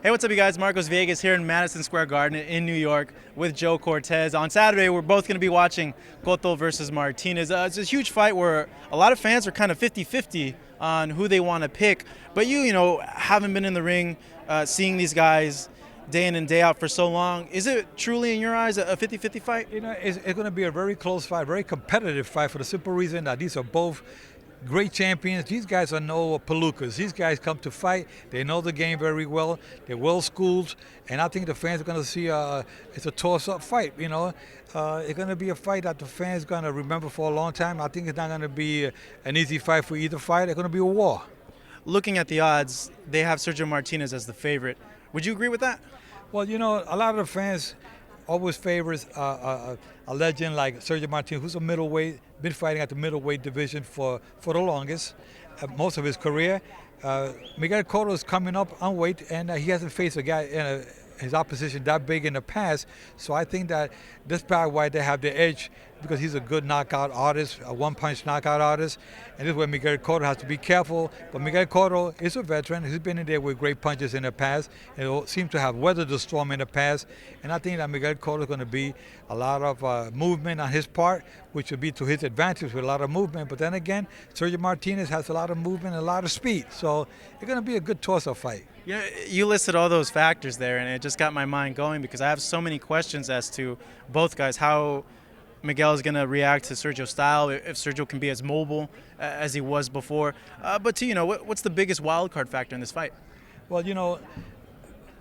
Hey, what's up, you guys? Marcos Villegas here in Madison Square Garden in New York with Joe Cortez. On Saturday, we're both going to be watching Cotto versus Martinez. It's a huge fight where a lot of fans are kind of 50-50 on who they want to pick. But you haven't been in the ring seeing these guys day in and day out for so long. Is it truly, in your eyes, a 50-50 fight? It's going to be a very close fight, very competitive fight for the simple reason that these are both great champions. These guys are no palookas. These guys come to fight. They know the game very well. They're well schooled, and I think the fans are going to see it's a toss-up fight. It's going to be a fight that the fans are going to remember for a long time. I think it's not going to be an easy fight for either fight. It's going to be a war. Looking at the odds, they have Sergio Martinez as the favorite. Would you agree with that? Well, a lot of the fans always favors a legend like Sergio Martinez, who's a middleweight, been fighting at the middleweight division for the longest, most of his career. Miguel Cotto is coming up on weight, and he hasn't faced a guy in his opposition that big in the past. So I think that this fight, why they have the edge, because he's a good knockout artist, a one-punch knockout artist, and this is where Miguel Cotto has to be careful. But Miguel Cotto is a veteran. He's been in there with great punches in the past, and seems to have weathered the storm in the past. And I think that Miguel Cotto is going to be a lot of movement on his part, which would be to his advantage with a lot of movement. But then again, Sergio Martinez has a lot of movement and a lot of speed. So it's going to be a good toss-up fight. Yeah, you listed all those factors there, and it just got my mind going because I have so many questions as to both guys, how Miguel is going to react to Sergio's style, if Sergio can be as mobile as he was before. But what's the biggest wild card factor in this fight? Well,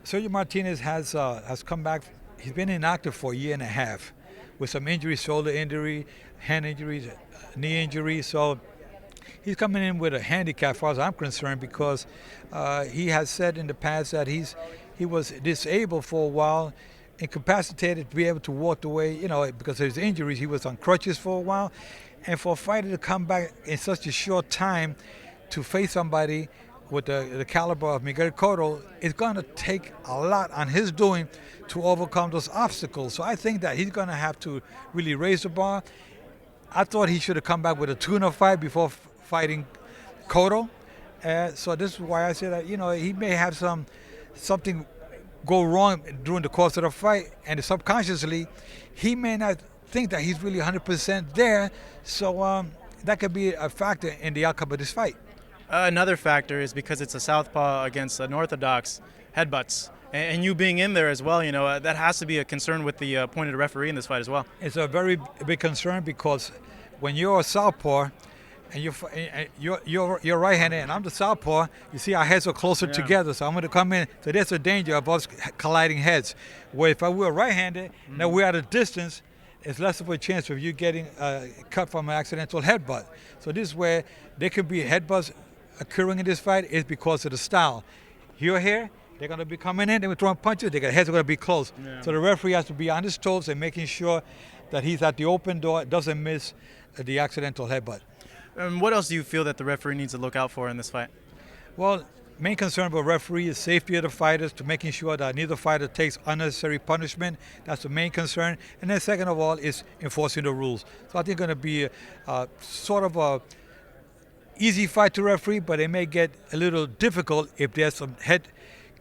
Sergio Martinez has come back. He's been inactive for a year and a half with some injuries, shoulder injury, hand injuries, knee injuries. So he's coming in with a handicap as far as I'm concerned because he has said in the past that he was disabled for a while, incapacitated to be able to walk away, because of his injuries. He was on crutches for a while. And for a fighter to come back in such a short time to face somebody with the caliber of Miguel Cotto, it's going to take a lot on his doing to overcome those obstacles. So I think that he's going to have to really raise the bar. I thought he should have come back with a tune-up fight before fighting Cotto. So this is why I say that, he may have something go wrong during the course of the fight, and subconsciously he may not think that he's really 100% there. So that could be a factor in the outcome of this fight. Another factor is because it's a southpaw against unorthodox headbutts. And you being in there as well, that has to be a concern with the appointed referee in this fight as well. It's a very big concern because when you're a southpaw and you're right-handed and I'm the southpaw, you see our heads are closer together, so I'm going to come in. So there's a danger of us colliding heads. Where if I were right-handed, now we're at a distance, it's less of a chance of you getting cut from an accidental headbutt. So this is where there could be headbutts occurring in this fight is because of the style. You're here, they're going to be coming in, they're throwing punches, their heads are going to be close. Yeah. So the referee has to be on his toes and making sure that he's at the open door, doesn't miss the accidental headbutt. What else do you feel that the referee needs to look out for in this fight? Well, main concern of a referee is safety of the fighters, to making sure that neither fighter takes unnecessary punishment. That's the main concern. And then second of all is enforcing the rules. So I think it's going to be sort of a easy fight to referee, but it may get a little difficult if there's some head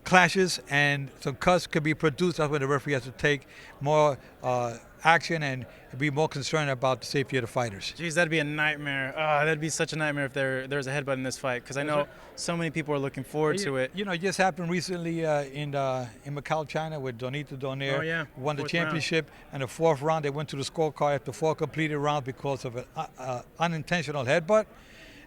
clashes and some cuts could be produced. That's when the referee has to take more action and be more concerned about the safety of the fighters. Geez, that'd be a nightmare. That'd be such a nightmare if there's a headbutt in this fight, because I know so many people are looking forward to it. It just happened recently in Macau, China, with Donito Donaire won the championship. And the fourth round, they went to the scorecard after 4 completed rounds because of an unintentional headbutt.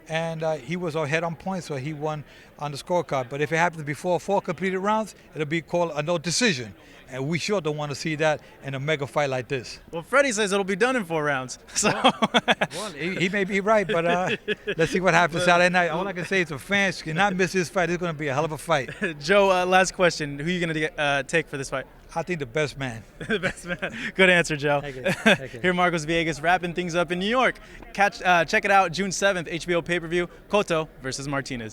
And he was ahead on points, so he won on the scorecard. But if it happens before 4 completed rounds, it'll be called a no decision. And we sure don't want to see that in a mega fight like this. Well, Freddie says it'll be done in 4 rounds. So well, he may be right, but let's see what happens Saturday night. All I can say is the fans cannot miss this fight. It's going to be a hell of a fight. Joe, last question. Who are you going to take for this fight? I think the best man. The best man. Good answer, Joe. Thank you. Thank you. Here, Marcos Villegas, wrapping things up in New York. Check it out June 7th, HBO pay-per-view, Cotto versus Martinez.